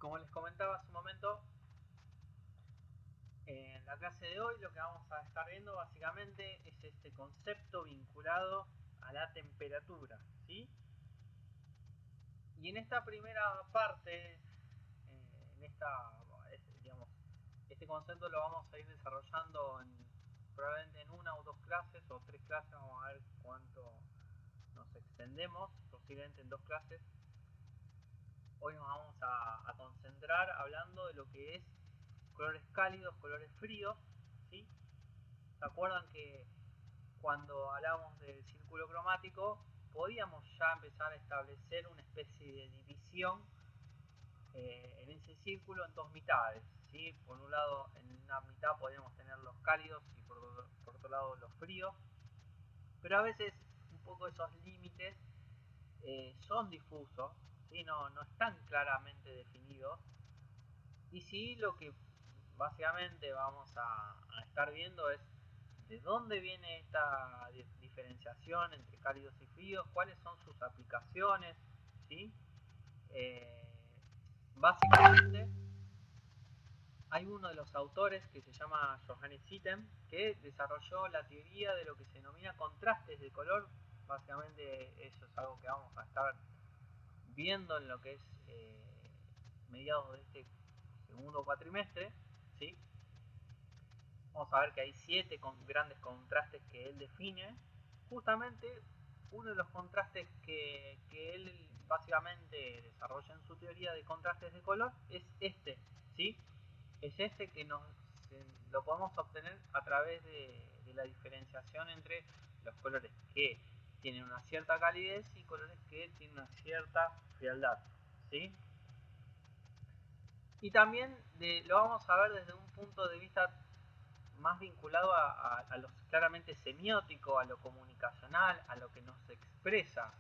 Como les comentaba hace un momento, en la clase de hoy lo que vamos a estar viendo básicamente es este concepto vinculado a la temperatura, ¿sí? Y en esta primera parte, digamos, este concepto lo vamos a ir desarrollando probablemente en una o dos clases o tres clases. Vamos a ver cuánto nos extendemos, posiblemente en dos clases. Hoy nos vamos a concentrar hablando de lo que es colores cálidos, colores fríos, ¿sí? ¿Se acuerdan que cuando hablamos del círculo cromático podíamos ya empezar a establecer una especie de división en ese círculo en dos mitades, ¿sí? Por un lado, en una mitad podíamos tener los cálidos y por otro lado los fríos, pero a veces un poco esos límites son difusos, ¿sí? No están claramente definidos, y sí, lo que básicamente vamos a estar viendo es de dónde viene esta diferenciación entre cálidos y fríos, cuáles son sus aplicaciones, ¿sí? Básicamente hay uno de los autores que se llama Johannes Itten, que desarrolló la teoría de lo que se denomina contrastes de color. Básicamente eso es algo que vamos a estar viendo en lo que es mediados de este segundo cuatrimestre, ¿sí? Vamos a ver que hay 7 grandes contrastes que él define. Justamente uno de los contrastes que él básicamente desarrolla en su teoría de contrastes de color es este, ¿sí? Es este que lo podemos obtener a través de la diferenciación entre los colores que tienen una cierta calidez y colores que tienen una cierta frialdad, ¿sí? Y también lo vamos a ver desde un punto de vista más vinculado a lo claramente semiótico, a lo comunicacional, a lo que nos expresa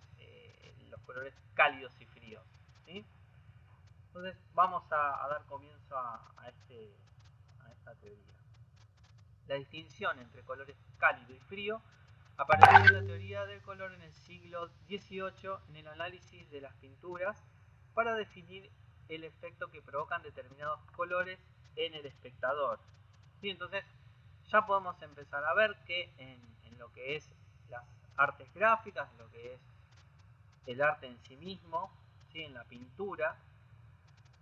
los colores cálidos y fríos, ¿sí? Entonces vamos a dar comienzo a esta teoría. La distinción entre colores cálido y frío apareció en la teoría del color en el siglo XVIII en el análisis de las pinturas para definir el efecto que provocan determinados colores en el espectador, ¿sí? Entonces ya podemos empezar a ver que en lo que es las artes gráficas, lo que es el arte en sí mismo, ¿sí? En la pintura,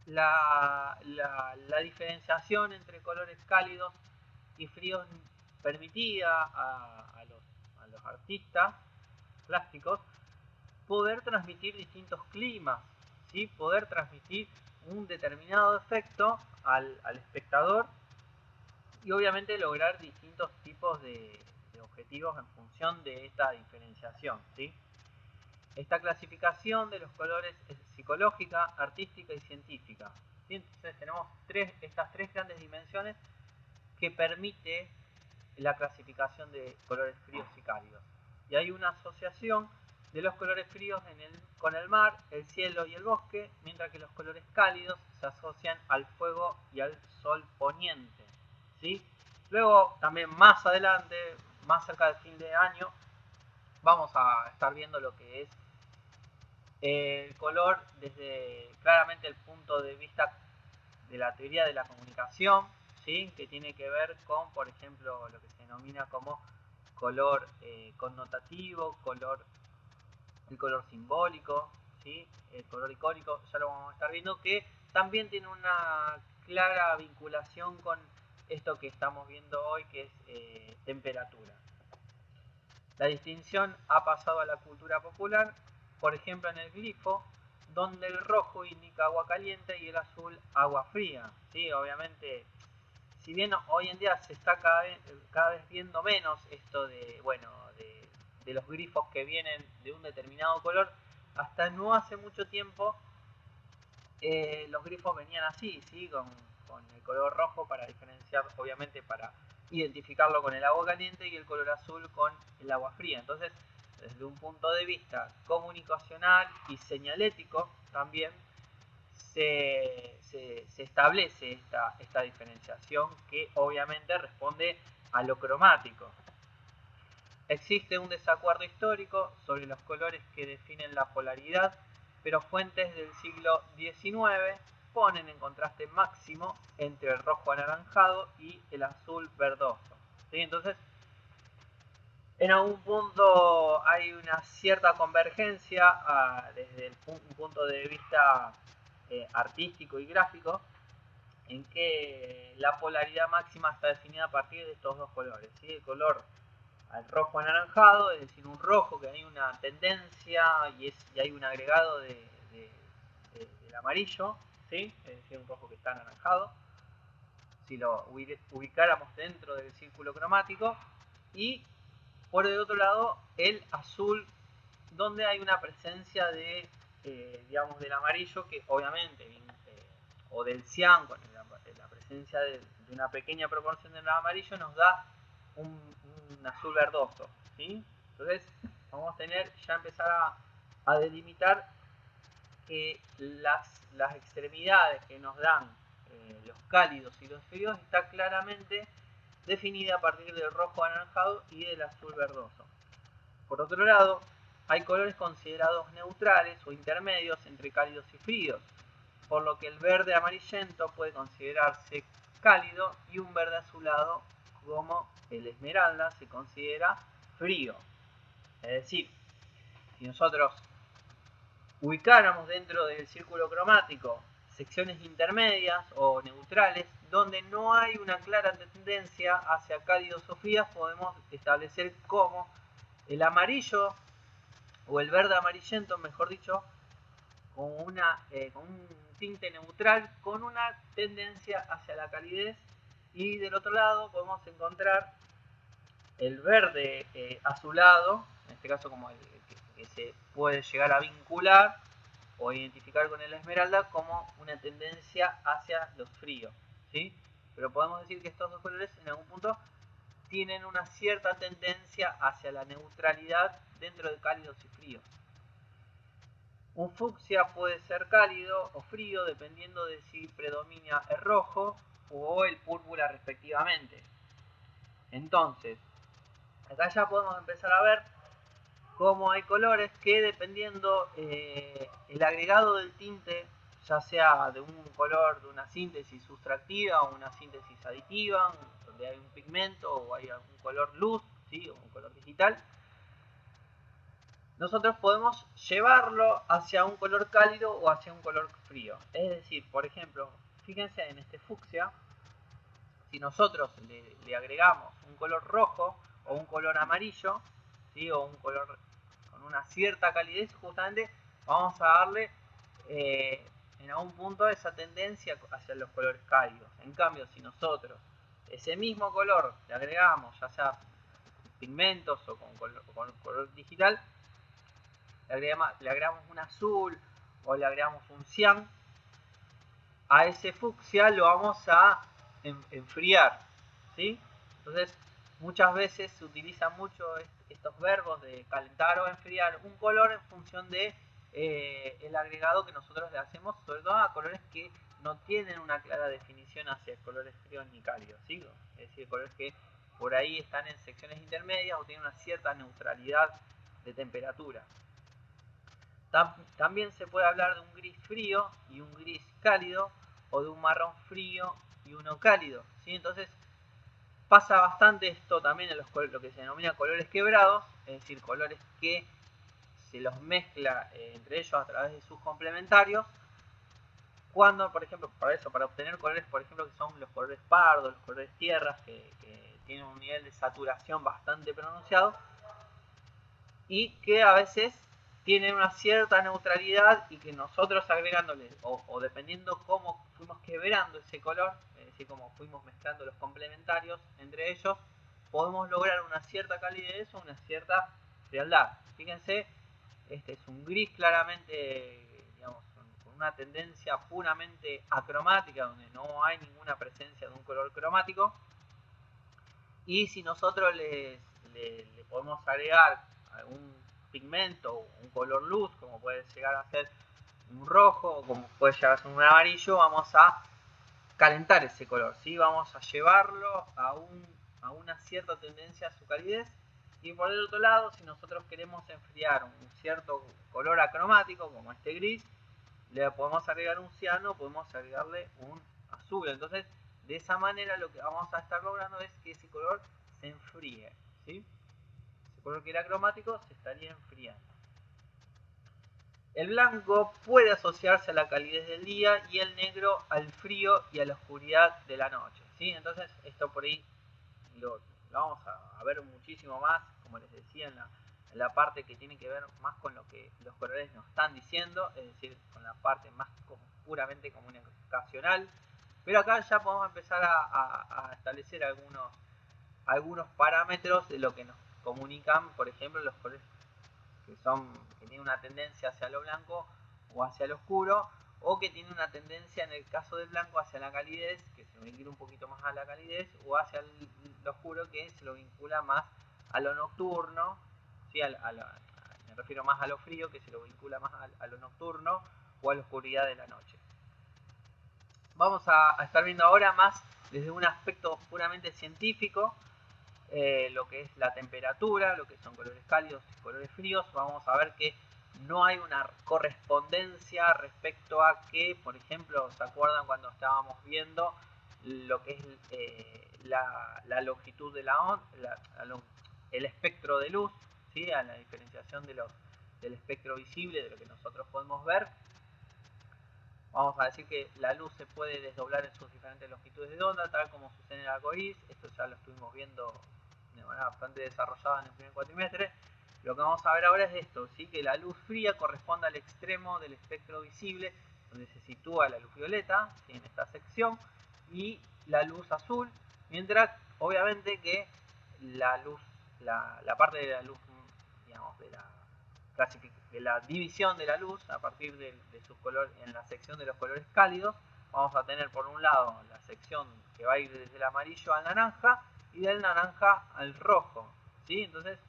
la diferenciación entre colores cálidos y fríos permitía a los artistas plásticos poder transmitir distintos climas, ¿sí? Poder transmitir un determinado efecto al espectador y obviamente lograr distintos tipos de objetivos en función de esta diferenciación, ¿sí? Esta clasificación de los colores es psicológica, artística y científica, ¿sí? Entonces tenemos estas tres grandes dimensiones que permite la clasificación de colores fríos y cálidos. Y hay una asociación de los colores fríos con el mar, el cielo y el bosque, mientras que los colores cálidos se asocian al fuego y al sol poniente, ¿sí? Luego, también más adelante, más cerca del fin de año, vamos a estar viendo lo que es el color desde claramente el punto de vista de la teoría de la comunicación, ¿sí? Que tiene que ver con, por ejemplo, lo que se denomina como color connotativo, el color simbólico, ¿sí? El color icónico, ya lo vamos a estar viendo, que también tiene una clara vinculación con esto que estamos viendo hoy, que es temperatura. La distinción ha pasado a la cultura popular, por ejemplo en el glifo, donde el rojo indica agua caliente y el azul agua fría, ¿sí? Obviamente, si bien hoy en día se está cada vez viendo menos esto de los grifos que vienen de un determinado color, hasta no hace mucho tiempo los grifos venían así, ¿sí? Con el color rojo para diferenciar, obviamente para identificarlo con el agua caliente, y el color azul con el agua fría. Entonces, desde un punto de vista comunicacional y señalético también se establece esta diferenciación, que obviamente responde a lo cromático. Existe un desacuerdo histórico sobre los colores que definen la polaridad, pero fuentes del siglo XIX ponen en contraste máximo entre el rojo anaranjado y el azul verdoso. ¿Sí? Entonces, en algún punto hay una cierta convergencia desde un punto de vista artístico y gráfico, en que la polaridad máxima está definida a partir de estos dos colores, ¿sí? El color al rojo anaranjado, es decir, un rojo que hay una tendencia y hay un agregado del amarillo, ¿sí? Es decir, un rojo que está anaranjado, si lo ubicáramos dentro del círculo cromático, y por el otro lado el azul, donde hay una presencia de, digamos, del amarillo, que obviamente, o del cian, con la presencia de una pequeña proporción del amarillo, nos da un azul verdoso, ¿sí? Entonces vamos a tener ya empezar a delimitar que las extremidades que nos dan los cálidos y los fríos está claramente definida a partir del rojo anaranjado y del azul verdoso. Por otro lado, hay colores considerados neutrales o intermedios entre cálidos y fríos, por lo que el verde amarillento puede considerarse cálido y un verde azulado como el esmeralda se considera frío. Es decir, si nosotros ubicáramos dentro del círculo cromático secciones intermedias o neutrales donde no hay una clara tendencia hacia cálidos o fríos, podemos establecer como el amarillo o el verde amarillento, mejor dicho, con un tinte neutral con una tendencia hacia la calidez, y del otro lado podemos encontrar el verde azulado, en este caso como el que se puede llegar a vincular o identificar con el esmeralda como una tendencia hacia los fríos, ¿sí? Pero podemos decir que estos dos colores en algún punto tienen una cierta tendencia hacia la neutralidad dentro de cálidos y fríos. Un fucsia puede ser cálido o frío dependiendo de si predomina el rojo o el púrpura respectivamente. Entonces, acá ya podemos empezar a ver cómo hay colores que, dependiendo el agregado del tinte, ya sea de un color de una síntesis sustractiva o una síntesis aditiva, donde hay un pigmento o hay algún color luz, ¿sí? O un color digital, nosotros podemos llevarlo hacia un color cálido o hacia un color frío. Es decir, por ejemplo, fíjense en este fucsia, si nosotros le agregamos un color rojo o un color amarillo, ¿sí? O un color con una cierta calidez, justamente vamos a darle en algún punto esa tendencia hacia los colores cálidos. En cambio, si nosotros ese mismo color le agregamos, ya sea pigmentos o con color digital, le agregamos un azul o le agregamos un cian, a ese fucsia lo vamos a enfriar, ¿sí? Entonces, muchas veces se utilizan mucho estos verbos de calentar o enfriar un color en función de el agregado que nosotros le hacemos, sobre todo a colores que no tienen una clara definición hacia colores fríos ni cálidos, ¿sí? Es decir, colores que por ahí están en secciones intermedias o tienen una cierta neutralidad de temperatura. También se puede hablar de un gris frío y un gris cálido, o de un marrón frío y uno cálido, ¿sí? Entonces pasa bastante esto también en lo que se denomina colores quebrados, es decir, colores que se los mezcla entre ellos a través de sus complementarios, cuando, por ejemplo, para obtener colores, por ejemplo, que son los colores pardos, los colores tierras, que tienen un nivel de saturación bastante pronunciado y que a veces tienen una cierta neutralidad, y que nosotros agregándole o dependiendo cómo fuimos quebrando ese color, es decir, cómo fuimos mezclando los complementarios entre ellos, podemos lograr una cierta calidez o una cierta frialdad. Fíjense, este es un gris claramente, digamos, con una tendencia puramente acromática, donde no hay ninguna presencia de un color cromático, y si nosotros le podemos agregar algún pigmento, un color luz, como puede llegar a ser un rojo o como puede llegar a ser un amarillo, vamos a calentar ese color, ¿sí? Vamos a llevarlo a una cierta tendencia a su calidez. Y por el otro lado, si nosotros queremos enfriar un cierto color acromático como este gris, le podemos agregar un ciano, podemos agregarle un azul. Entonces, de esa manera lo que vamos a estar logrando es que ese color se enfríe, ¿sí? Ese color que era cromático se estaría enfriando. El blanco puede asociarse a la calidez del día y el negro al frío y a la oscuridad de la noche, ¿sí? Entonces, esto por ahí lo vamos a ver muchísimo más, como les decía, en la parte que tiene que ver más con lo que los colores nos están diciendo, es decir, con la parte más puramente comunicacional. Pero acá ya podemos empezar a establecer algunos parámetros de lo que nos comunican, por ejemplo, los colores que tienen una tendencia hacia lo blanco o hacia lo oscuro, o que tienen una tendencia, en el caso del blanco, hacia la calidez, que se lo vincula un poquito más a la calidez, o hacia lo oscuro, que se lo vincula más a lo nocturno, ¿sí? Me refiero más a lo frío, que se lo vincula más a lo nocturno o a la oscuridad de la noche. Vamos a estar viendo ahora más desde un aspecto puramente científico, lo que es la temperatura, lo que son colores cálidos y colores fríos. Vamos a ver que no hay una correspondencia respecto a que, por ejemplo, ¿se acuerdan cuando estábamos viendo lo que es la longitud de la onda, el espectro de luz, ¿sí? A la diferenciación del espectro visible, de lo que nosotros podemos ver? Vamos a decir que la luz se puede desdoblar en sus diferentes longitudes de onda, tal como sucede en el arco iris. Esto ya lo estuvimos viendo de manera bastante desarrollada en el primer cuatrimestre. Lo que vamos a ver ahora es esto, ¿sí? Que la luz fría corresponde al extremo del espectro visible, donde se sitúa la luz violeta, ¿sí? En esta sección, y la luz azul, mientras obviamente que la parte de la luz, digamos, de la división de la luz a partir de su color en la sección de los colores cálidos, vamos a tener por un lado la sección que va a ir desde el amarillo al naranja y del naranja al rojo, ¿sí? Entonces,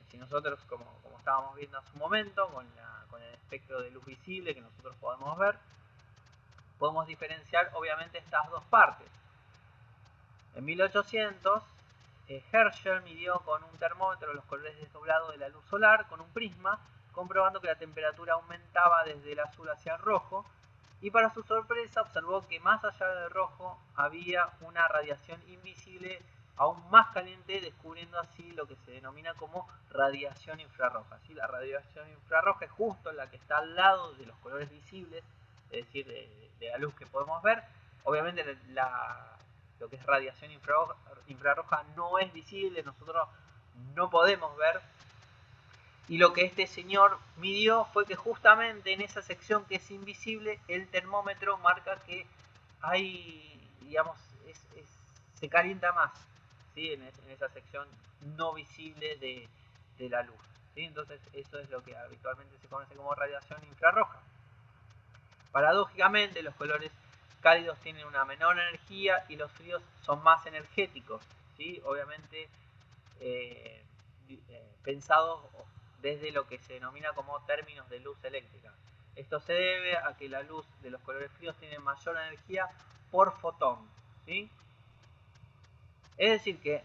si nosotros, como estábamos viendo hace un momento, con el espectro de luz visible que nosotros podemos ver, podemos diferenciar obviamente estas dos partes. En 1800, Herschel midió con un termómetro los colores desdoblados de la luz solar con un prisma, comprobando que la temperatura aumentaba desde el azul hacia el rojo, y para su sorpresa observó que más allá del rojo había una radiación invisible aún más caliente, descubriendo así lo que se denomina como radiación infrarroja. ¿Sí? La radiación infrarroja es justo la que está al lado de los colores visibles, es decir, de la luz que podemos ver. Obviamente lo que es radiación infrarroja no es visible, nosotros no podemos ver. Y lo que este señor midió fue que justamente en esa sección que es invisible, el termómetro marca que hay, digamos, se calienta más, ¿sí? En esa sección no visible de la luz, ¿sí? Entonces eso es lo que habitualmente se conoce como radiación infrarroja. Paradójicamente, los colores cálidos tienen una menor energía y los fríos son más energéticos, ¿sí? Obviamente pensados desde lo que se denomina como términos de luz eléctrica. Esto se debe a que la luz de los colores fríos tiene mayor energía por fotón, ¿sí? Es decir que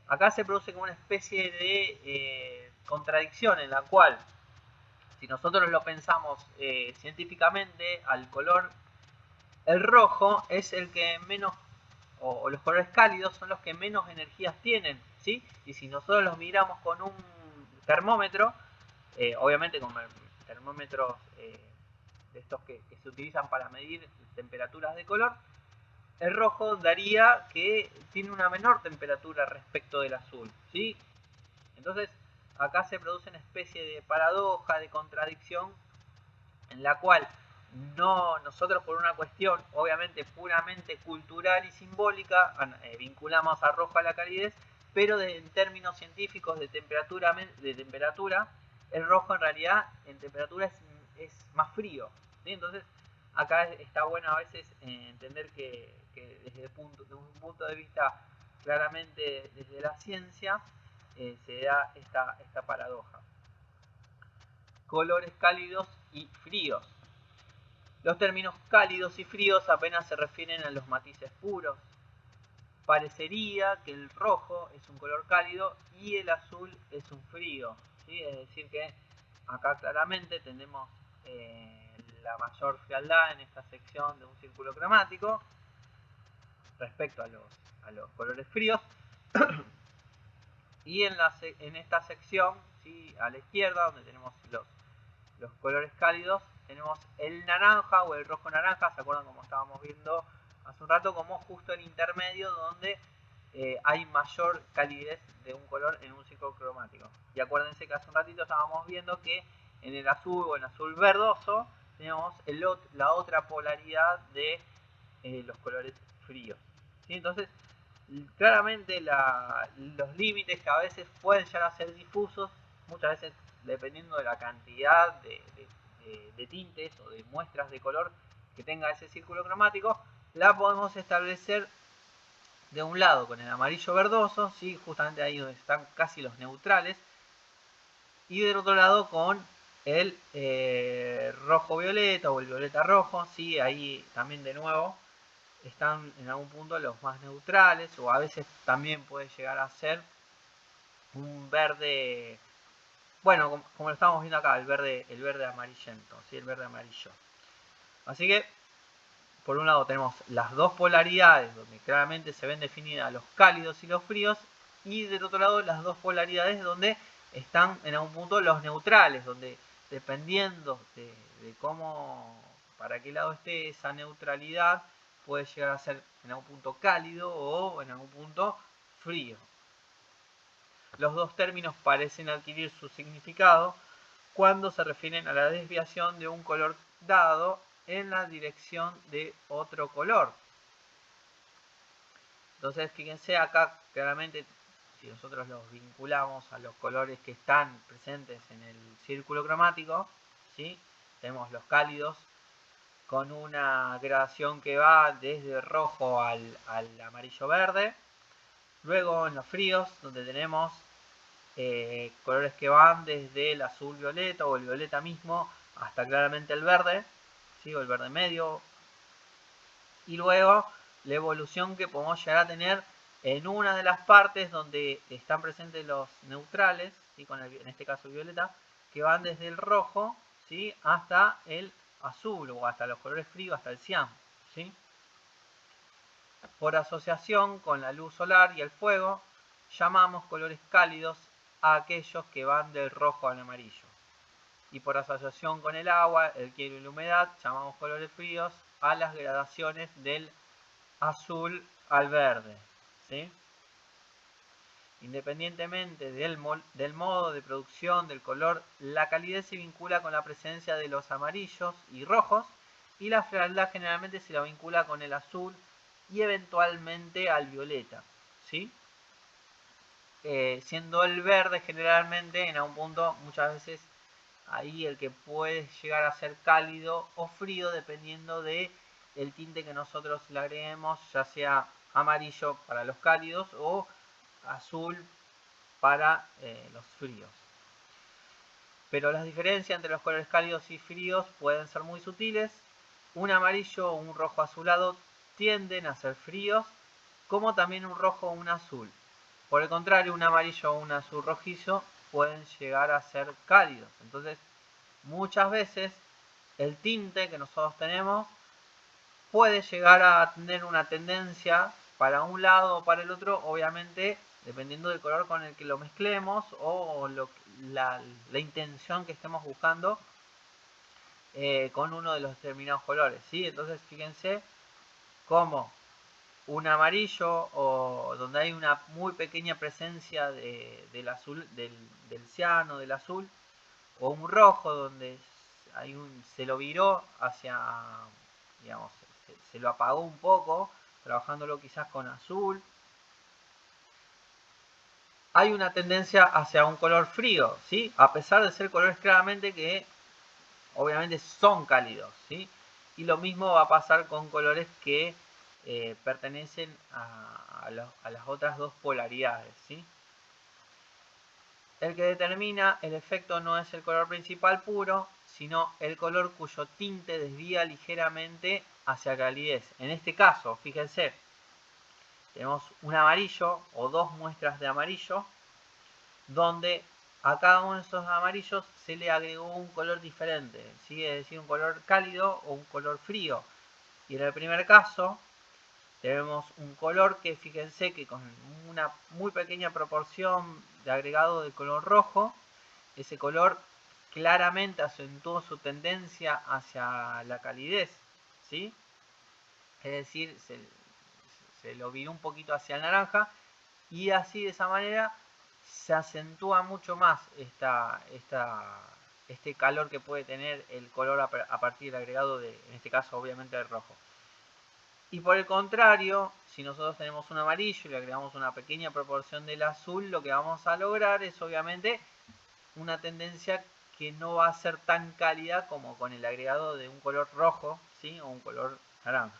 acá se produce como una especie de contradicción en la cual, si nosotros lo pensamos científicamente, al color, el rojo es el que menos, o los colores cálidos son los que menos energías tienen, ¿sí? Y si nosotros los miramos con un termómetro, obviamente con termómetros de estos que se utilizan para medir temperaturas de color, el rojo daría que tiene una menor temperatura respecto del azul, ¿sí? Entonces, acá se produce una especie de paradoja, de contradicción, en la cual nosotros por una cuestión obviamente puramente cultural y simbólica vinculamos a rojo a la calidez, pero en términos científicos de temperatura, el rojo en realidad en temperatura es más frío, ¿sí? Entonces acá está bueno a veces entender que desde un punto de vista claramente desde la ciencia se da esta paradoja. Colores cálidos y fríos. Los términos cálidos y fríos apenas se refieren a los matices puros. Parecería que el rojo es un color cálido y el azul es un frío, ¿sí? Es decir que acá claramente tenemos la mayor frialdad en esta sección de un círculo cromático respecto a los colores fríos. Y en esta sección, ¿sí?, a la izquierda, donde tenemos los colores cálidos, tenemos el naranja o el rojo naranja. ¿Se acuerdan como estábamos viendo hace un rato? Como justo el intermedio donde hay mayor calidez de un color en un círculo cromático. Y acuérdense que hace un ratito estábamos viendo que en el azul o en azul verdoso tenemos la otra polaridad de los colores fríos, ¿sí? Entonces, claramente los límites, que a veces pueden llegar a ser difusos, muchas veces dependiendo de la cantidad de tintes o de muestras de color que tenga ese círculo cromático, la podemos establecer de un lado con el amarillo verdoso, ¿sí?, justamente ahí donde están casi los neutrales, y del otro lado con el rojo violeta o el violeta rojo, ¿sí?, ahí también de nuevo están en algún punto los más neutrales, o a veces también puede llegar a ser un verde, bueno, como lo estamos viendo acá, el verde amarillento, ¿sí?, el verde amarillo. Así que por un lado tenemos las dos polaridades donde claramente se ven definidas los cálidos y los fríos, y del otro lado las dos polaridades donde están en algún punto los neutrales, donde dependiendo de cómo, para qué lado esté esa neutralidad, puede llegar a ser en algún punto cálido o en algún punto frío. Los dos términos parecen adquirir su significado cuando se refieren a la desviación de un color dado en la dirección de otro color. Entonces, fíjense acá claramente, si nosotros los vinculamos a los colores que están presentes en el círculo cromático, ¿sí?, tenemos los cálidos con una gradación que va desde rojo al amarillo verde. Luego en los fríos, donde tenemos colores que van desde el azul violeta o el violeta mismo hasta claramente el verde, ¿sí?, o el verde medio. Y luego la evolución que podemos llegar a tener en una de las partes donde están presentes los neutrales, ¿sí?, con en este caso el violeta, que van desde el rojo, ¿sí?, hasta el azul o hasta los colores fríos, hasta el cian, ¿sí? Por asociación con la luz solar y el fuego, llamamos colores cálidos a aquellos que van del rojo al amarillo. Y por asociación con el agua, el hielo y la humedad, llamamos colores fríos a las gradaciones del azul al verde, ¿sí? Independientemente del modo de producción del color, la calidez se vincula con la presencia de los amarillos y rojos, y la frialdad generalmente se la vincula con el azul y eventualmente al violeta, ¿sí? Siendo el verde generalmente en algún punto, muchas veces ahí el que puede llegar a ser cálido o frío dependiendo de el tinte que nosotros le agreguemos, ya sea amarillo para los cálidos o azul para los fríos. Pero las diferencias entre los colores cálidos y fríos pueden ser muy sutiles. Un amarillo o un rojo azulado tienden a ser fríos, como también un rojo o un azul. Por el contrario, un amarillo o un azul rojizo pueden llegar a ser cálidos. Entonces, muchas veces el tinte que nosotros tenemos puede llegar a tener una tendencia para un lado o para el otro, obviamente dependiendo del color con el que lo mezclemos o la intención que estemos buscando con uno de los determinados colores, ¿sí? Entonces fíjense cómo un amarillo o donde hay una muy pequeña presencia del azul, del ciano, del azul, o un rojo donde se lo viró hacia, digamos, se lo apagó un poco, trabajándolo quizás con azul. Hay una tendencia hacia un color frío, ¿sí? A pesar de ser colores claramente que obviamente son cálidos, ¿sí? Y lo mismo va a pasar con colores que pertenecen a las otras dos polaridades, ¿sí? El que determina el efecto no es el color principal puro, sino el color cuyo tinte desvía ligeramente hacia calidez. En este caso, fíjense, tenemos un amarillo o dos muestras de amarillo, donde a cada uno de esos amarillos se le agregó un color diferente, ¿sí? Es decir, un color cálido o un color frío. Y en el primer caso tenemos un color que fíjense que con una muy pequeña proporción de agregado de color rojo, ese color claramente acentuó su tendencia hacia la calidez, ¿sí? Es decir, se lo viró un poquito hacia el naranja y así de esa manera se acentúa mucho más este calor que puede tener el color a partir del agregado de, en este caso obviamente del rojo. Y por el contrario, si nosotros tenemos un amarillo y le agregamos una pequeña proporción del azul, lo que vamos a lograr es obviamente una tendencia que no va a ser tan cálida como con el agregado de un color rojo, ¿sí? O un color naranja.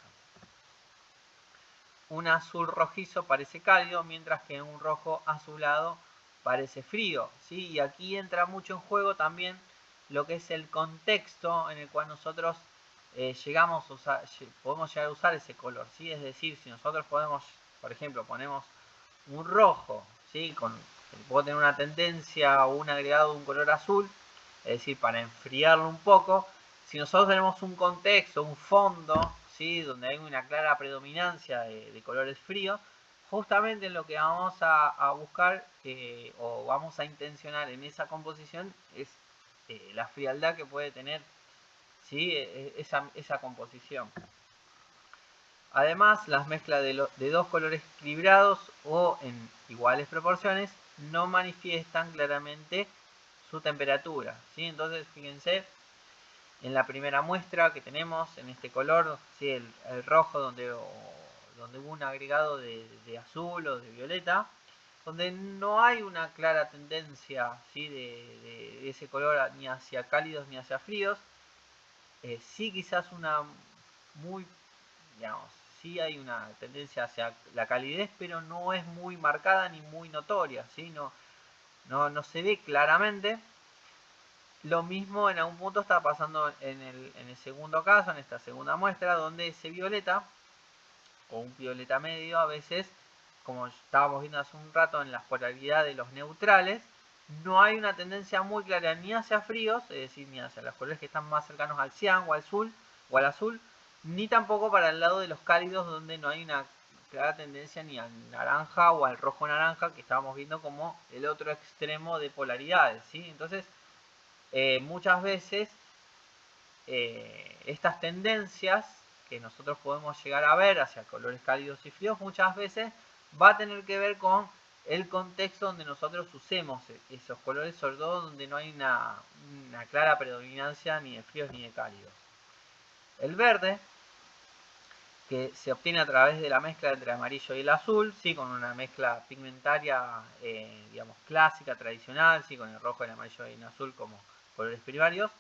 Un azul rojizo parece cálido, mientras que un rojo azulado parece frío, ¿sí? Y aquí entra mucho en juego también lo que es el contexto en el cual nosotros llegamos a usar, podemos llegar a usar ese color, ¿sí? Es decir, si nosotros podemos, por ejemplo, ponemos un rojo, ¿sí? Puede tener una tendencia o un agregado de un color azul, es decir, para enfriarlo un poco. Si nosotros tenemos un contexto, un fondo, ¿sí? Donde hay una clara predominancia de colores fríos, justamente lo que vamos a buscar o vamos a intencionar en esa composición es la frialdad que puede tener, ¿sí? Esa composición. Además, las mezclas de dos colores equilibrados o en iguales proporciones no manifiestan claramente su temperatura, ¿sí? Entonces, fíjense, en la primera muestra que tenemos, en este color, ¿sí? el rojo donde hubo un agregado de azul o de violeta, donde no hay una clara tendencia, ¿sí? de ese color ni hacia cálidos ni hacia fríos. Sí, quizás una muy, digamos, sí hay una tendencia hacia la calidez, pero no es muy marcada ni muy notoria, ¿sí? No se ve claramente. Lo mismo en algún punto está pasando en el segundo caso, en esta segunda muestra, donde ese violeta, o un violeta medio, a veces, como estábamos viendo hace un rato en las polaridades de los neutrales, no hay una tendencia muy clara ni hacia fríos, es decir, ni hacia los colores que están más cercanos al cian o al azul, ni tampoco para el lado de los cálidos, donde no hay una clara tendencia ni al naranja o al rojo naranja, que estábamos viendo como el otro extremo de polaridades, ¿sí? Entonces, muchas veces estas tendencias que nosotros podemos llegar a ver hacia colores cálidos y fríos, muchas veces va a tener que ver con el contexto donde nosotros usemos esos colores, sobre todo donde no hay una clara predominancia ni de fríos ni de cálidos. El verde, que se obtiene a través de la mezcla entre el amarillo y el azul, ¿sí? Con una mezcla pigmentaria, digamos, clásica, tradicional, ¿sí? Con el rojo, el amarillo y el azul como colores primarios,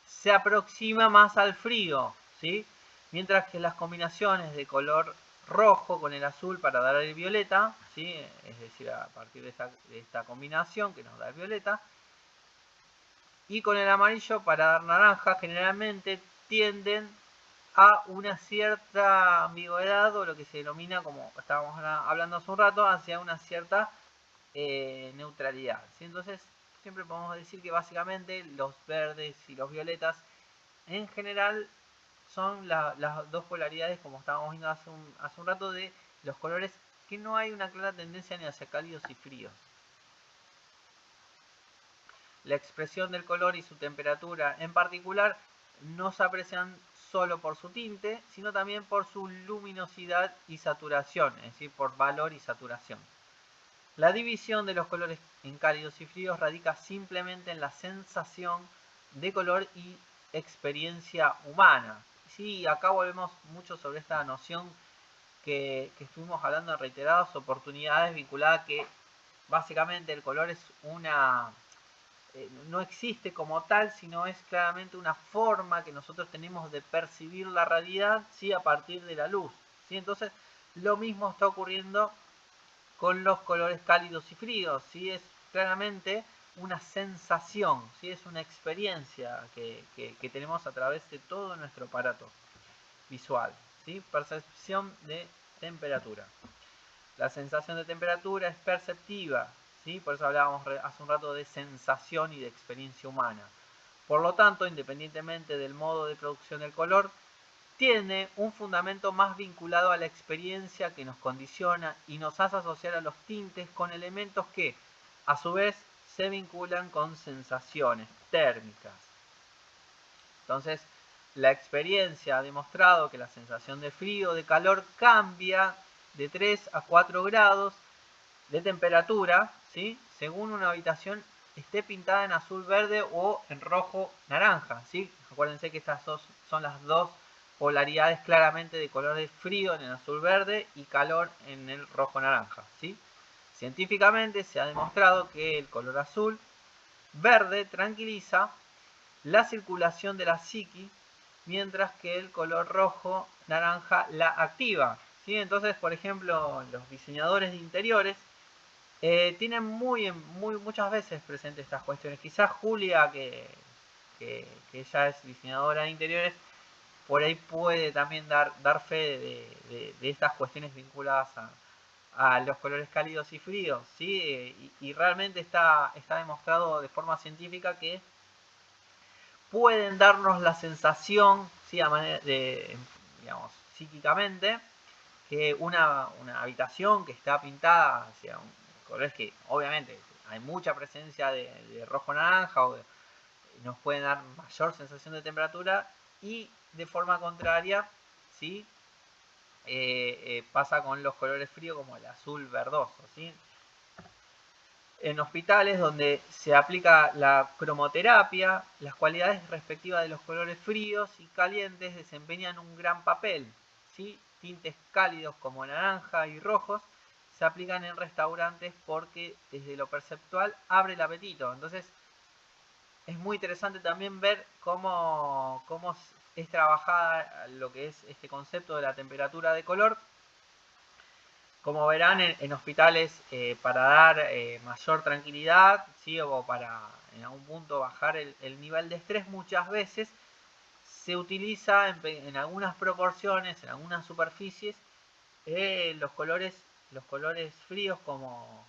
se aproxima más al frío, ¿sí? Mientras que las combinaciones de color rojo con el azul para dar el violeta, ¿sí? Es decir, a partir de esta combinación que nos da el violeta, y con el amarillo para dar naranja, generalmente tienden a una cierta ambigüedad o lo que se denomina, como estábamos hablando hace un rato, hacia una cierta neutralidad, ¿sí? Entonces siempre podemos decir que básicamente los verdes y los violetas en general son las dos polaridades, como estábamos viendo hace un rato, de los colores que no hay una clara tendencia ni hacia cálidos y fríos. La expresión del color y su temperatura en particular no se aprecian solo por su tinte, sino también por su luminosidad y saturación, es decir, por valor y saturación. La división de los colores en cálidos y fríos radica simplemente en la sensación de color y experiencia humana. Sí, acá volvemos mucho sobre esta noción que estuvimos hablando en reiteradas oportunidades, vinculada a que básicamente el color es no existe como tal, sino es claramente una forma que nosotros tenemos de percibir la realidad, ¿sí? A partir de la luz, ¿sí? Entonces, lo mismo está ocurriendo con los colores cálidos y fríos, ¿sí? Es claramente una sensación, ¿sí? Es una experiencia que tenemos a través de todo nuestro aparato visual, ¿sí? Percepción de temperatura. La sensación de temperatura es perceptiva, ¿sí? Por eso hablábamos hace un rato de sensación y de experiencia humana. Por lo tanto, independientemente del modo de producción del color, tiene un fundamento más vinculado a la experiencia que nos condiciona y nos hace asociar a los tintes con elementos que, a su vez, se vinculan con sensaciones térmicas. Entonces, la experiencia ha demostrado que la sensación de frío o de calor cambia de 3 a 4 grados de temperatura, ¿sí? Según una habitación esté pintada en azul verde o en rojo naranja, ¿sí? Acuérdense que estas dos son las dos polaridades claramente de color de frío en el azul verde y calor en el rojo naranja, ¿sí? Científicamente se ha demostrado que el color azul verde tranquiliza la circulación de la psiqui, mientras que el color rojo naranja la activa, ¿sí? Entonces, por ejemplo, los diseñadores de interiores tienen muchas veces presentes estas cuestiones. Quizás Julia, que ella es diseñadora de interiores, por ahí puede también dar fe de estas cuestiones vinculadas a los colores cálidos y fríos, ¿sí? Y realmente está demostrado de forma científica que pueden darnos la sensación, ¿sí? A manera de, digamos, psíquicamente, que una habitación que está pintada hacia un colores que obviamente hay mucha presencia de rojo naranja o nos pueden dar mayor sensación de temperatura, y de forma contraria, ¿sí? Pasa con los colores fríos como el azul verdoso, ¿sí? En hospitales donde se aplica la cromoterapia, las cualidades respectivas de los colores fríos y calientes desempeñan un gran papel, ¿sí? Tintes cálidos como naranja y rojos se aplican en restaurantes porque desde lo perceptual abre el apetito. Entonces es muy interesante también ver cómo es trabajada lo que es este concepto de la temperatura de color. Como verán, en hospitales para dar mayor tranquilidad, ¿sí? O para en algún punto bajar el nivel de estrés, muchas veces se utiliza en algunas proporciones, en algunas superficies, los colores fríos como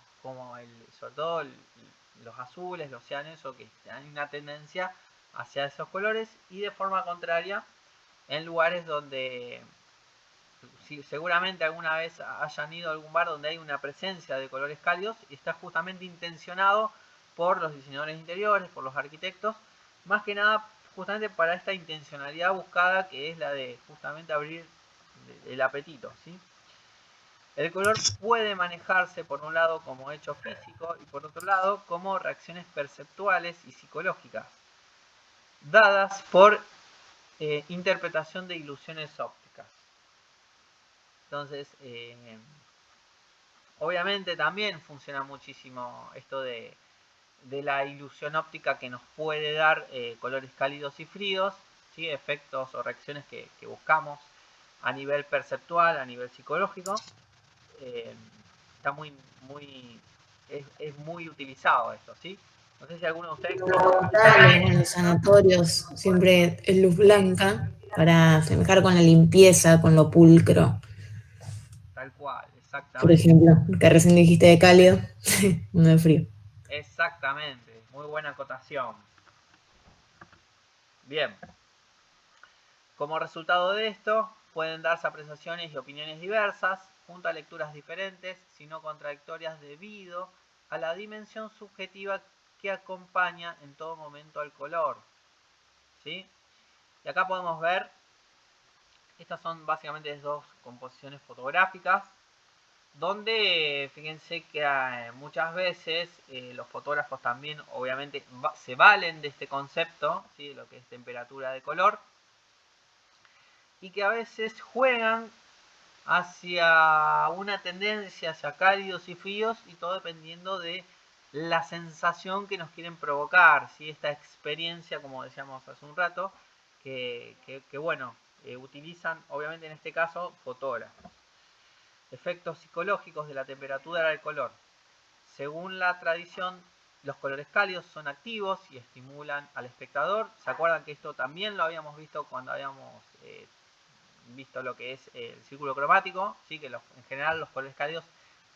sobre todo los azules, los cianes, o que hay una tendencia hacia esos colores, y de forma contraria en lugares donde seguramente alguna vez hayan ido a algún bar donde hay una presencia de colores cálidos y está justamente intencionado por los diseñadores interiores, por los arquitectos, más que nada justamente para esta intencionalidad buscada, que es la de justamente abrir el apetito, ¿sí? El color puede manejarse por un lado como hecho físico y por otro lado como reacciones perceptuales y psicológicas, dadas por interpretación de ilusiones ópticas. Entonces, obviamente también funciona muchísimo esto de la ilusión óptica que nos puede dar colores cálidos y fríos, ¿sí? Efectos o reacciones que buscamos a nivel perceptual, a nivel psicológico. Eh, está es muy utilizado esto, ¿sí? No sé si alguno de ustedes... Los hospitales, en los sanatorios, siempre es luz blanca para asemejar con la limpieza, con lo pulcro. Tal cual, Por exactamente. ejemplo, que recién dijiste de cálido, uno de frío. Exactamente, muy buena acotación. Bien, como resultado de esto, pueden darse apreciaciones y opiniones diversas, junto a lecturas diferentes, sino contradictorias debido a la dimensión subjetiva que acompaña en todo momento al color, ¿sí? Y acá podemos ver, estas son básicamente dos composiciones fotográficas, donde fíjense que muchas veces los fotógrafos también obviamente se valen de este concepto, ¿sí? De lo que es temperatura de color, y que a veces juegan hacia una tendencia hacia cálidos y fríos, y todo dependiendo de la sensación que nos quieren provocar, ¿sí? Esta experiencia, como decíamos hace un rato, que bueno, utilizan obviamente en este caso fotógrafos. Efectos psicológicos de la temperatura del color. Según la tradición, los colores cálidos son activos y estimulan al espectador. ¿Se acuerdan que esto también lo habíamos visto cuando habíamos visto lo que es el círculo cromático? ¿Sí? Que en general los colores cálidos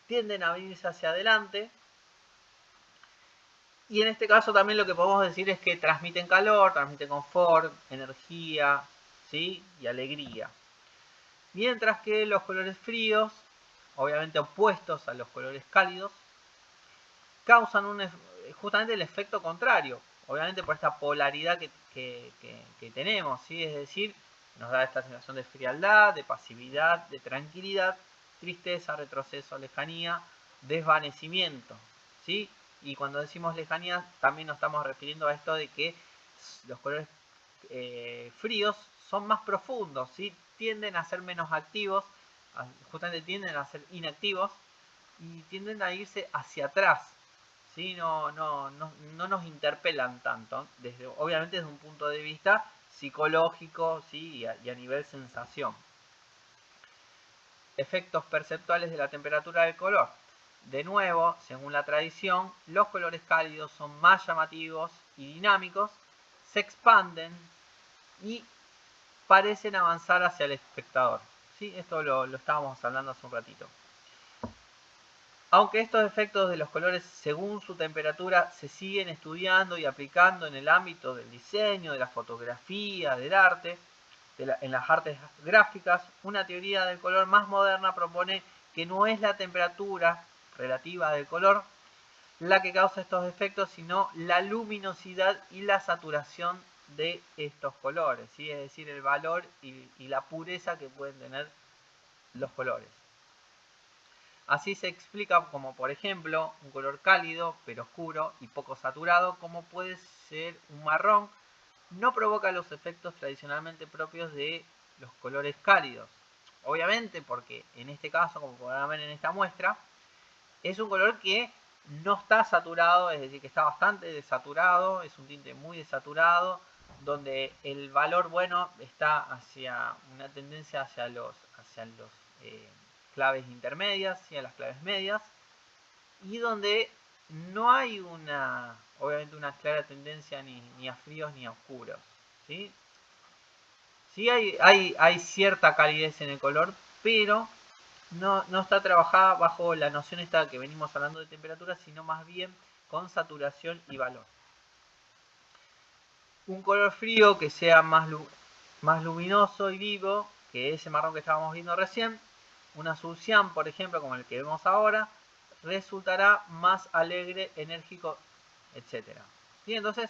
tienden a venirse hacia adelante, Y en este caso también lo que podemos decir es que transmiten calor, transmiten confort, energía, ¿sí? Y alegría. Mientras que los colores fríos, obviamente opuestos a los colores cálidos, causan justamente el efecto contrario, obviamente por esta polaridad que tenemos, ¿sí? Es decir, nos da esta sensación de frialdad, de pasividad, de tranquilidad, tristeza, retroceso, lejanía, desvanecimiento, ¿sí? Y cuando decimos lejanía también nos estamos refiriendo a esto de que los colores fríos son más profundos, ¿sí? Tienden a ser menos activos, justamente tienden a ser inactivos y tienden a irse hacia atrás, ¿sí? No nos interpelan tanto, obviamente desde un punto de vista psicológico, ¿sí? y a nivel sensación. Efectos perceptuales de la temperatura del color. De nuevo, según la tradición, los colores cálidos son más llamativos y dinámicos, se expanden y parecen avanzar hacia el espectador. ¿Sí? Esto lo estábamos hablando hace un ratito. Aunque estos efectos de los colores según su temperatura se siguen estudiando y aplicando en el ámbito del diseño, de la fotografía, del arte, en las artes gráficas, una teoría del color más moderna propone que no es la temperatura relativa del color la que causa estos efectos, sino la luminosidad y la saturación de estos colores, ¿sí? Es decir, el valor y la pureza que pueden tener los colores. Así se explica como, por ejemplo, un color cálido pero oscuro y poco saturado, como puede ser un marrón, no provoca los efectos tradicionalmente propios de los colores cálidos. Obviamente porque en este caso, como podrán ver en esta muestra, es un color que no está saturado, es decir, que está bastante desaturado, es un tinte muy desaturado, donde el valor bueno está hacia una tendencia hacia los claves intermedias y a las claves medias, y donde no hay obviamente una clara tendencia ni a fríos ni a oscuros, ¿sí? Sí hay cierta calidez en el color, pero no está trabajada bajo la noción esta que venimos hablando de temperatura, sino más bien con saturación y valor. Un color frío que sea más luminoso y vivo que ese marrón que estábamos viendo recién, un azul cian, por ejemplo, como el que vemos ahora, resultará más alegre, enérgico, etc. ¿Sí? Entonces,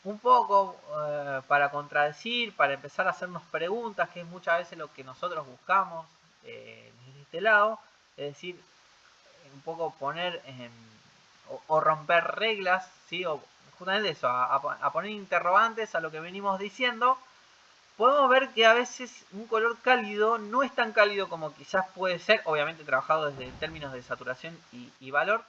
un poco para contradecir, para empezar a hacernos preguntas, que es muchas veces lo que nosotros buscamos desde este lado, es decir, un poco poner o romper reglas, ¿sí? O justamente eso, a poner interrogantes a lo que venimos diciendo. Podemos ver que a veces un color cálido no es tan cálido como quizás puede ser, obviamente trabajado desde términos de saturación y valor,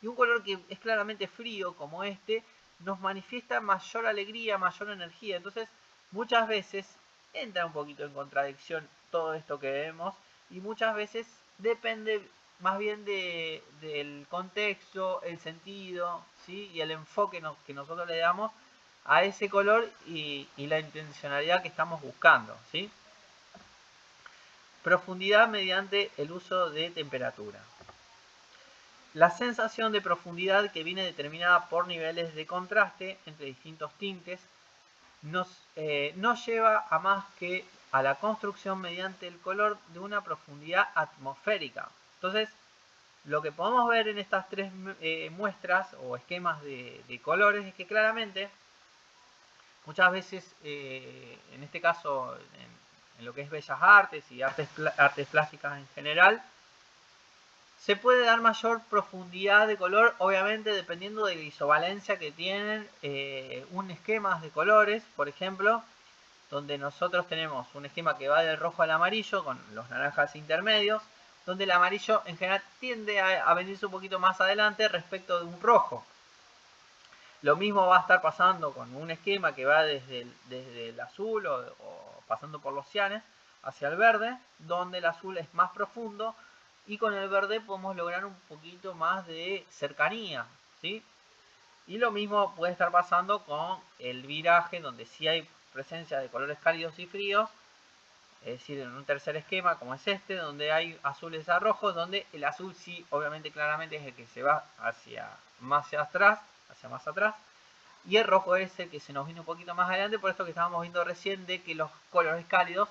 y un color que es claramente frío como este nos manifiesta mayor alegría, mayor energía. Entonces muchas veces entra un poquito en contradicción todo esto que vemos, y muchas veces depende más bien del contexto, el sentido, ¿sí? Y el enfoque que nosotros le damos a ese color y la intencionalidad que estamos buscando, ¿sí? Profundidad mediante el uso de temperatura. La sensación de profundidad, que viene determinada por niveles de contraste entre distintos tintes, nos lleva a más que a la construcción mediante el color de una profundidad atmosférica. Entonces, lo que podemos ver en estas tres muestras o esquemas de colores es que claramente muchas veces, en este caso, en lo que es bellas artes y artes plásticas en general, se puede dar mayor profundidad de color, obviamente dependiendo de la isovalencia que tienen un esquema de colores, por ejemplo, donde nosotros tenemos un esquema que va del rojo al amarillo con los naranjas intermedios, donde el amarillo en general tiende a venirse un poquito más adelante respecto de un rojo. Lo mismo va a estar pasando con un esquema que va desde el azul o pasando por los cianes hacia el verde, donde el azul es más profundo y con el verde podemos lograr un poquito más de cercanía, ¿sí? Y lo mismo puede estar pasando con el viraje, donde sí hay presencia de colores cálidos y fríos, es decir, en un tercer esquema como es este, donde hay azules a rojos, donde el azul sí, obviamente claramente es el que se va más hacia atrás, hacia más atrás. Y el rojo es el que se nos viene un poquito más adelante, por esto que estábamos viendo recién de que los colores cálidos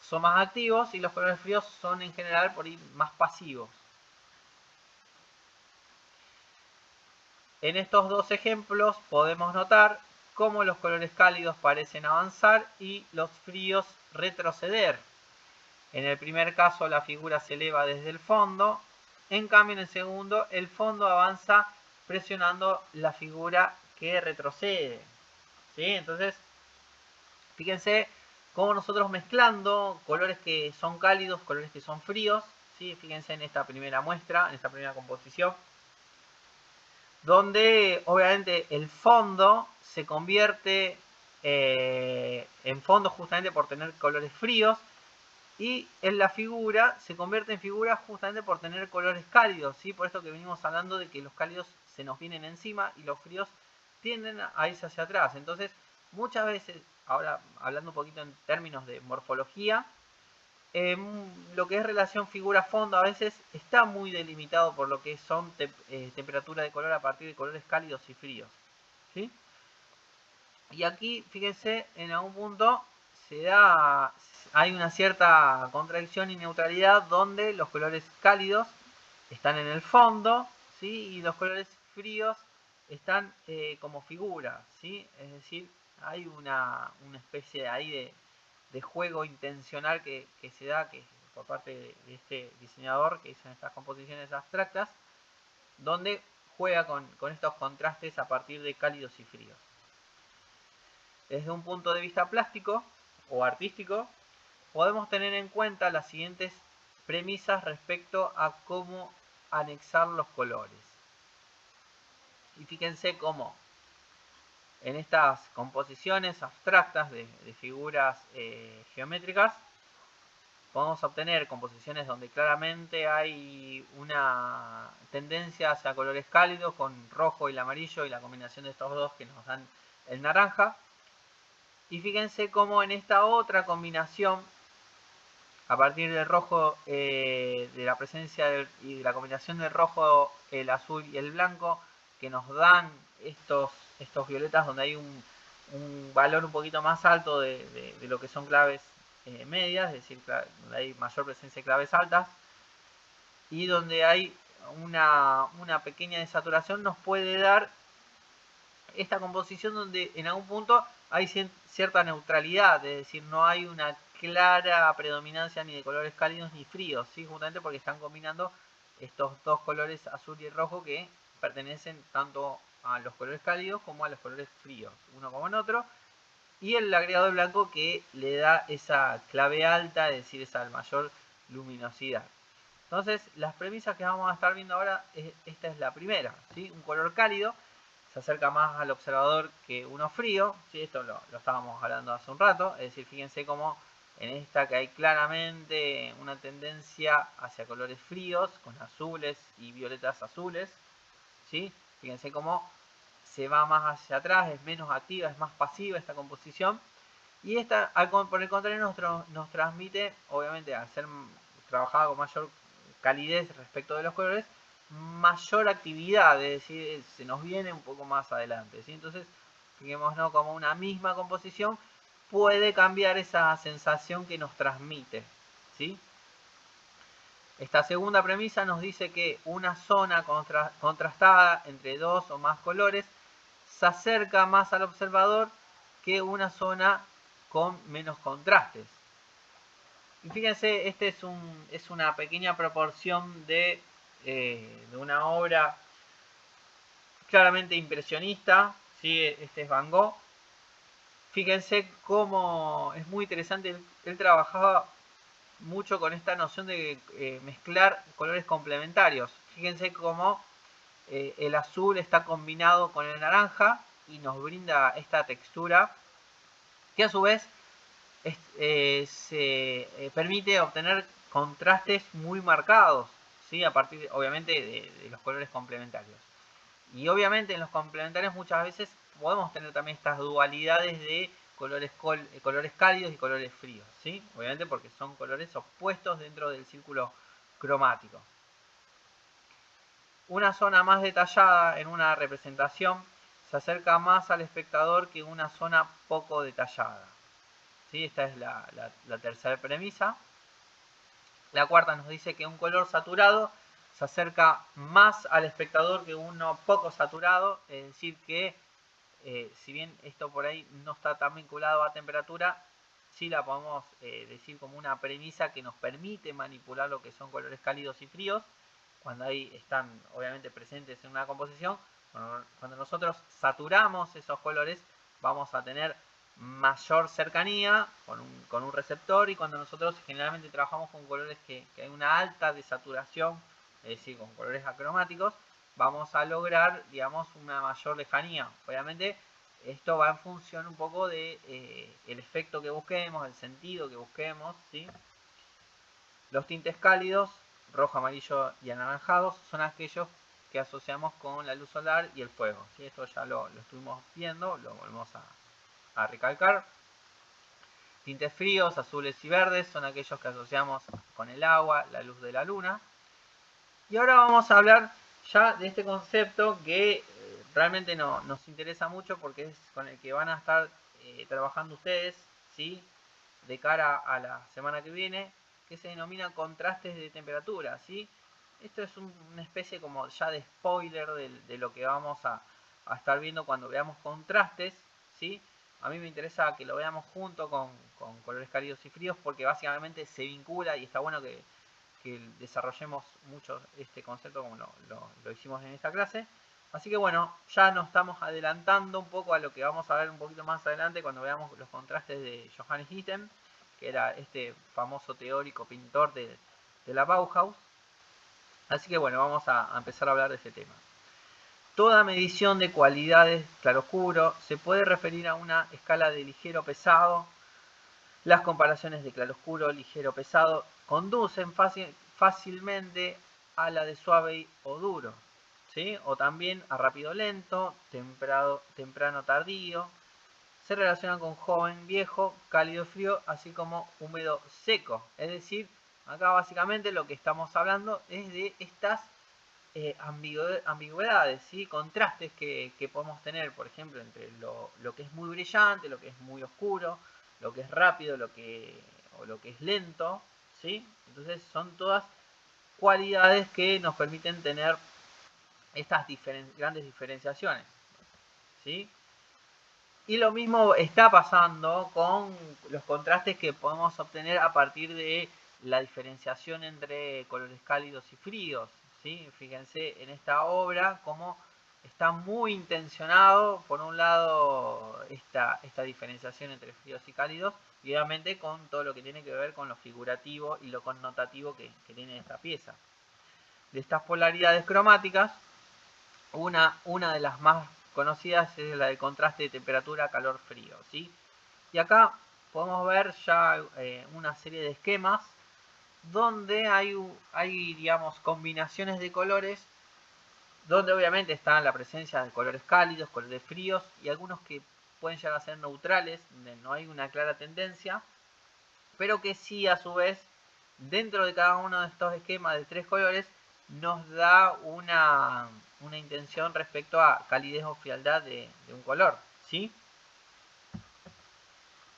son más activos y los colores fríos son en general por ahí más pasivos. En estos dos ejemplos podemos notar cómo los colores cálidos parecen avanzar y los fríos retroceder. En el primer caso la figura se eleva desde el fondo, en cambio en el segundo el fondo avanza presionando la figura que retrocede. ¿Sí? Entonces, fíjense cómo nosotros mezclando colores que son cálidos, colores que son fríos, ¿sí? Fíjense en esta primera muestra, en esta primera composición, donde obviamente el fondo se convierte en fondo justamente por tener colores fríos, y en la figura se convierte en figura justamente por tener colores cálidos, ¿sí? Por esto que venimos hablando de que los cálidos se nos vienen encima y los fríos tienden a irse hacia atrás. Entonces, muchas veces, ahora hablando un poquito en términos de morfología, lo que es relación figura-fondo a veces está muy delimitado por lo que son temperatura de color a partir de colores cálidos y fríos, ¿sí? Y aquí, fíjense, en algún punto hay una cierta contradicción y neutralidad donde los colores cálidos están en el fondo, ¿sí? Y los colores fríos están como figuras, ¿sí? Es decir, hay una especie ahí de juego intencional que se da por parte de este diseñador que hizo estas composiciones abstractas, donde juega con estos contrastes a partir de cálidos y fríos. Desde un punto de vista plástico o artístico, podemos tener en cuenta las siguientes premisas respecto a cómo anexar los colores. Y fíjense cómo en estas composiciones abstractas de figuras geométricas podemos obtener composiciones donde claramente hay una tendencia hacia colores cálidos con rojo y el amarillo y la combinación de estos dos que nos dan el naranja. Y fíjense cómo en esta otra combinación, a partir del rojo, de la presencia y de la combinación del rojo, el azul y el blanco, que nos dan estos violetas donde hay un valor un poquito más alto de lo que son claves medias, es decir, donde hay mayor presencia de claves altas, y donde hay una pequeña desaturación, nos puede dar esta composición donde en algún punto hay cierta neutralidad, es decir, no hay una clara predominancia ni de colores cálidos ni fríos, ¿sí? Justamente porque están combinando estos dos colores azul y rojo que pertenecen tanto a los colores cálidos como a los colores fríos, uno como en otro, y el agregado de blanco que le da esa clave alta, es decir, esa mayor luminosidad. Entonces, las premisas que vamos a estar viendo ahora, esta es la primera, ¿sí? Un color cálido se acerca más al observador que uno frío, ¿sí? Esto lo estábamos hablando hace un rato, es decir, fíjense cómo en esta que hay claramente una tendencia hacia colores fríos, con azules y violetas azules, ¿sí? Fíjense cómo se va más hacia atrás, es menos activa, es más pasiva esta composición, y esta, por el contrario, nos transmite, obviamente, al ser trabajada con mayor calidez respecto de los colores, mayor actividad, es decir, se nos viene un poco más adelante, ¿sí? Entonces, fijémonos como una misma composición puede cambiar esa sensación que nos transmite, ¿sí? Esta segunda premisa nos dice que una zona contrastada entre dos o más colores se acerca más al observador que una zona con menos contrastes. Y fíjense, este es una pequeña proporción de una obra claramente impresionista, ¿sí? Este es Van Gogh. Fíjense cómo es muy interesante, él trabajaba mucho con esta noción de mezclar colores complementarios. Fíjense cómo el azul está combinado con el naranja y nos brinda esta textura que a su vez se permite obtener contrastes muy marcados, ¿sí? A partir obviamente de los colores complementarios. Y obviamente en los complementarios muchas veces podemos tener también estas dualidades de colores cálidos y colores fríos, ¿sí? Obviamente porque son colores opuestos dentro del círculo cromático. Una zona más detallada en una representación se acerca más al espectador que una zona poco detallada. ¿Sí? Esta es la tercera premisa. La cuarta nos dice que un color saturado se acerca más al espectador que uno poco saturado, es decir que si bien esto por ahí no está tan vinculado a temperatura, sí la podemos decir como una premisa que nos permite manipular lo que son colores cálidos y fríos, cuando ahí están obviamente presentes en una composición. Cuando nosotros saturamos esos colores, vamos a tener mayor cercanía con un receptor, y cuando nosotros generalmente trabajamos con colores que hay una alta desaturación, es decir, con colores acromáticos, vamos a lograr, digamos, una mayor lejanía. Obviamente esto va en función un poco de el efecto que busquemos, el sentido que busquemos, ¿sí? Los tintes cálidos, rojo, amarillo y anaranjados, son aquellos que asociamos con la luz solar y el fuego, ¿sí? Esto ya lo estuvimos viendo, lo volvemos a recalcar. Tintes fríos, azules y verdes, son aquellos que asociamos con el agua, la luz de la luna. Y ahora vamos a hablar ya de este concepto que realmente nos interesa mucho, porque es con el que van a estar trabajando ustedes, ¿sí? De cara a la semana que viene, que se denomina contrastes de temperatura, ¿sí? Esto es una especie como ya de spoiler de lo que vamos a estar viendo cuando veamos contrastes, ¿sí? A mí me interesa que lo veamos junto con colores cálidos y fríos, porque básicamente se vincula, y está bueno que desarrollemos mucho este concepto como lo hicimos en esta clase. Así que bueno, ya nos estamos adelantando un poco a lo que vamos a ver un poquito más adelante cuando veamos los contrastes de Johannes Itten, que era este famoso teórico pintor de la Bauhaus. Así que bueno, vamos a empezar a hablar de ese tema. Toda medición de cualidades claroscuro se puede referir a una escala de ligero-pesado. Las comparaciones de claroscuro, ligero-pesado conducen fácilmente a la de suave o duro, ¿sí? O también a rápido-lento, temprano-tardío. Se relacionan con joven-viejo, cálido-frío, así como húmedo-seco. Es decir, acá básicamente lo que estamos hablando es de estas ambigüedades, ¿sí? Contrastes que podemos tener, por ejemplo, entre lo que es muy brillante, lo que es muy oscuro, lo que es rápido, o lo que es lento, ¿sí? Entonces son todas cualidades que nos permiten tener estas grandes diferenciaciones, ¿sí? Y lo mismo está pasando con los contrastes que podemos obtener a partir de la diferenciación entre colores cálidos y fríos, ¿sí? Fíjense en esta obra cómo está muy intencionado, por un lado, esta diferenciación entre fríos y cálidos, y obviamente con todo lo que tiene que ver con lo figurativo y lo connotativo que tiene esta pieza. De estas polaridades cromáticas, una de las más conocidas es la del contraste de temperatura calor-frío, ¿sí? Y acá podemos ver ya una serie de esquemas donde hay, digamos, combinaciones de colores, donde obviamente está la presencia de colores cálidos, colores fríos, y algunos que pueden llegar a ser neutrales, donde no hay una clara tendencia, pero que sí, a su vez, dentro de cada uno de estos esquemas de tres colores, nos da una intención respecto a calidez o frialdad de un color, ¿sí?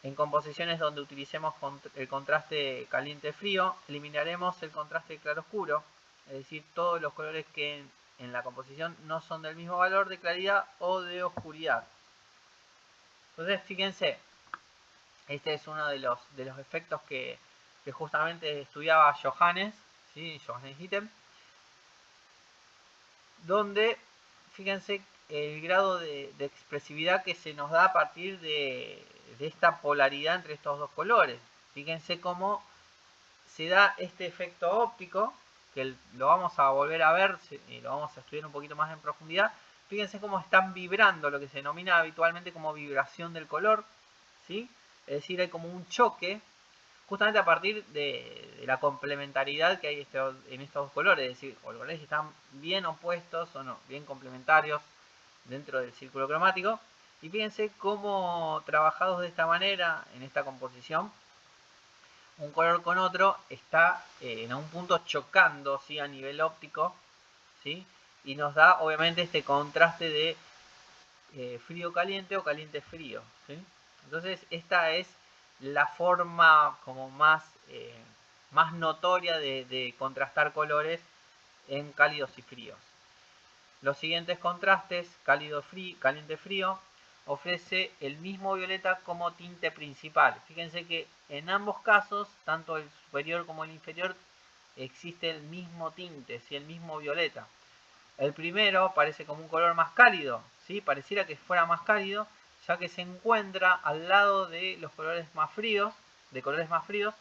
En composiciones donde utilicemos el contraste caliente-frío, eliminaremos el contraste claro-oscuro, es decir, todos los colores que en la composición no son del mismo valor de claridad o de oscuridad. Entonces, fíjense, este es uno de los efectos que justamente estudiaba Johannes, ¿sí? Johannes Itten, donde, fíjense, el grado de expresividad que se nos da a partir de esta polaridad entre estos dos colores. Fíjense cómo se da este efecto óptico, que lo vamos a volver a ver y lo vamos a estudiar un poquito más en profundidad. Fíjense cómo están vibrando, lo que se denomina habitualmente como vibración del color, ¿sí? Es decir, hay como un choque justamente a partir de la complementariedad que hay en estos dos colores, es decir, o los colores están bien opuestos o no, bien complementarios dentro del círculo cromático. Y fíjense cómo trabajados de esta manera, en esta composición, un color con otro está en algún punto chocando, ¿sí? A nivel óptico, ¿sí? y nos da obviamente este contraste de frío-caliente o caliente-frío, ¿sí? Entonces esta es la forma como más notoria de contrastar colores en cálidos y fríos. Los siguientes contrastes, cálido-frío, caliente-frío, ofrece el mismo violeta como tinte principal. Fíjense que en ambos casos, tanto el superior como el inferior, existe el mismo tinte, ¿sí? El mismo violeta. El primero parece como un color más cálido, ¿sí? Pareciera que fuera más cálido, ya que se encuentra al lado de los colores más fríos, de colores más fríos.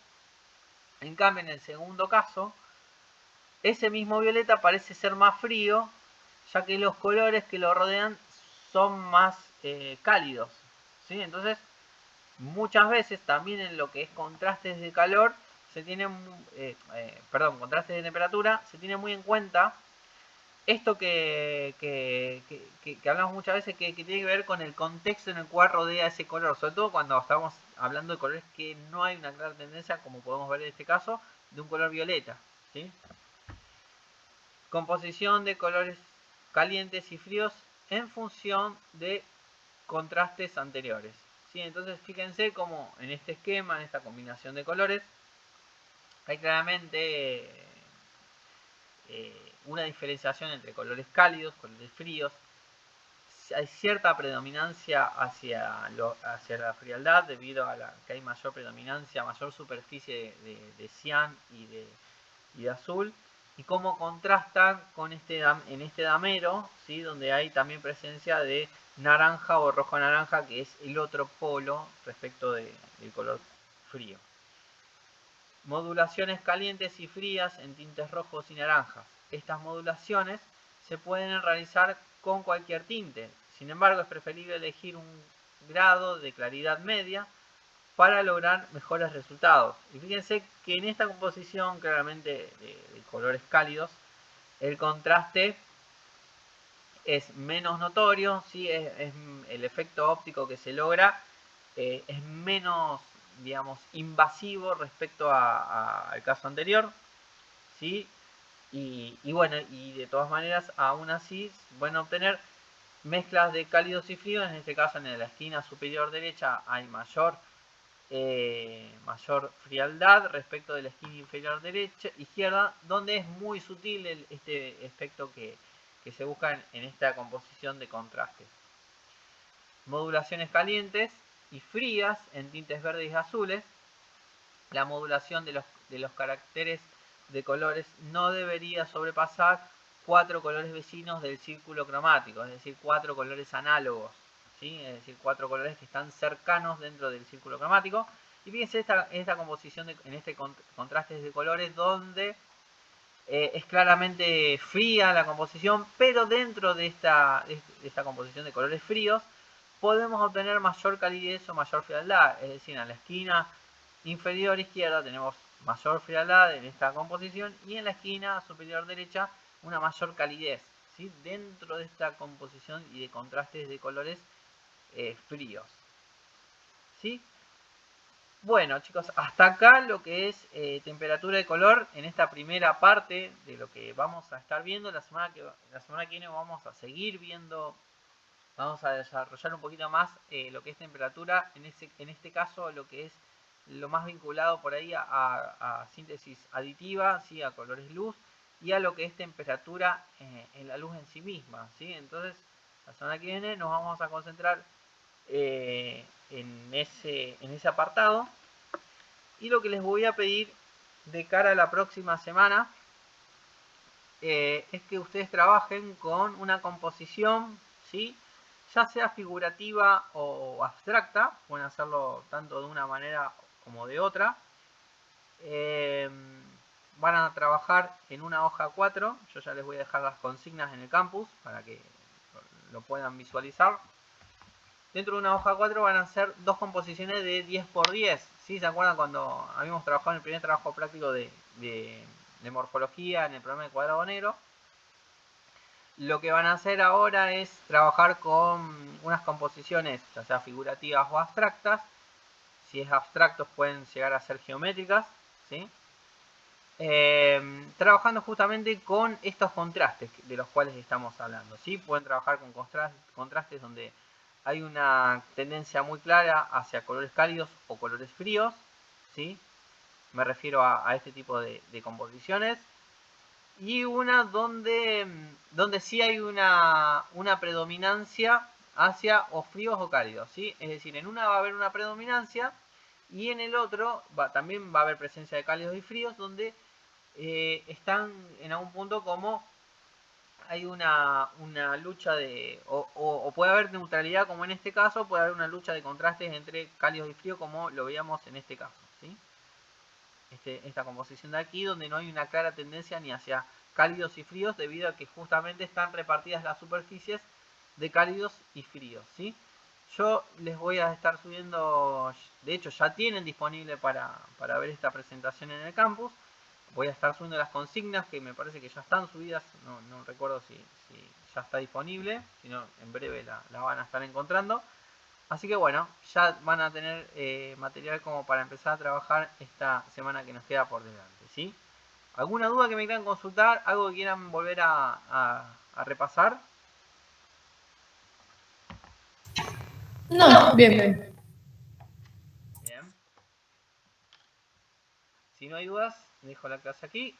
En cambio, en el segundo caso, ese mismo violeta parece ser más frío, ya que los colores que lo rodean son más cálidos, ¿sí? Entonces, muchas veces también en lo que es contrastes de calor, se tiene, contrastes de temperatura, se tiene muy en cuenta esto que hablamos muchas veces, que tiene que ver con el contexto en el cual rodea ese color, sobre todo cuando estamos hablando de colores que no hay una clara tendencia, como podemos ver en este caso, de un color violeta, ¿sí? Composición de colores calientes y fríos en función de contrastes anteriores, ¿sí? Entonces fíjense como en este esquema, en esta combinación de colores, hay claramente una diferenciación entre colores cálidos, colores fríos. Hay cierta predominancia hacia la frialdad debido a que hay mayor predominancia, mayor superficie de cian y de azul, y cómo contrastan con en este damero, ¿sí? Donde hay también presencia de naranja o rojo naranja, que es el otro polo respecto del color frío. Modulaciones calientes y frías en tintes rojos y naranjas. Estas modulaciones se pueden realizar con cualquier tinte. Sin embargo, es preferible elegir un grado de claridad media para lograr mejores resultados. Y fíjense que en esta composición claramente de colores cálidos, el contraste es menos notorio, ¿sí? Es el efecto óptico que se logra es menos, digamos, invasivo respecto al caso anterior, ¿sí? Y bueno, y de todas maneras, aún así, bueno obtener mezclas de cálidos y fríos. En este caso, en la esquina superior derecha hay mayor frialdad respecto de la esquina inferior derecha, izquierda, donde es muy sutil este efecto que se busca en esta composición de contrastes. Modulaciones calientes y frías en tintes verdes y azules. La modulación de los caracteres de colores no debería sobrepasar 4 colores vecinos del círculo cromático, es decir, 4 colores análogos, ¿sí? Es decir, 4 colores que están cercanos dentro del círculo cromático. Y fíjense esta composición, en este contrastes de colores, donde es claramente fría la composición, pero dentro de esta composición de colores fríos podemos obtener mayor calidez o mayor frialdad. Es decir, en la esquina inferior izquierda tenemos mayor frialdad en esta composición, y en la esquina superior derecha una mayor calidez, ¿sí? Dentro de esta composición y de contrastes de colores fríos, ¿sí? Bueno, chicos, hasta acá lo que es temperatura de color en esta primera parte de lo que vamos a estar viendo. La semana que viene vamos a seguir viendo, vamos a desarrollar un poquito más lo que es temperatura, en este caso lo que es lo más vinculado por ahí a síntesis aditiva, ¿sí? A colores luz, y a lo que es temperatura en la luz en sí misma, ¿sí? Entonces, la semana que viene nos vamos a concentrar en ese apartado. Y lo que les voy a pedir de cara a la próxima semana es que ustedes trabajen con una composición, ¿sí? Ya sea figurativa o abstracta, pueden hacerlo tanto de una manera como de otra. Van a trabajar en una hoja 4, yo ya les voy a dejar las consignas en el campus para que lo puedan visualizar. Dentro de una hoja 4 van a ser dos composiciones de 10×10. ¿Sí? ¿Se acuerdan cuando habíamos trabajado en el primer trabajo práctico de morfología en el programa de cuadrado negro? Lo que van a hacer ahora es trabajar con unas composiciones, ya sea figurativas o abstractas. Si es abstractos pueden llegar a ser geométricas, ¿sí? trabajando justamente con estos contrastes de los cuales estamos hablando. ¿Sí? Pueden trabajar con contrastes donde hay una tendencia muy clara hacia colores cálidos o colores fríos. ¿Sí? Me refiero a este tipo de composiciones. Y una donde sí hay una predominancia hacia o fríos o cálidos. ¿Sí? Es decir, en una va a haber una predominancia y en el otro también va a haber presencia de cálidos y fríos, donde están en algún punto como hay una lucha de, o puede haber neutralidad como en este caso, puede haber una lucha de contrastes entre cálidos y fríos como lo veíamos en este caso. ¿Sí? Esta composición de aquí, donde no hay una clara tendencia ni hacia cálidos y fríos, debido a que justamente están repartidas las superficies de cálidos y fríos. ¿Sí? Yo les voy a estar subiendo, de hecho ya tienen disponible para ver esta presentación en el campus. Voy a estar subiendo las consignas que me parece que ya están subidas, no recuerdo si ya está disponible, si no en breve la van a estar encontrando. Así que bueno, ya van a tener material como para empezar a trabajar esta semana que nos queda por delante. ¿Sí? ¿Alguna duda que me quieran consultar? ¿Algo que quieran volver a repasar? No, bien, bien. Bien. Si no hay dudas, dejo la clase aquí.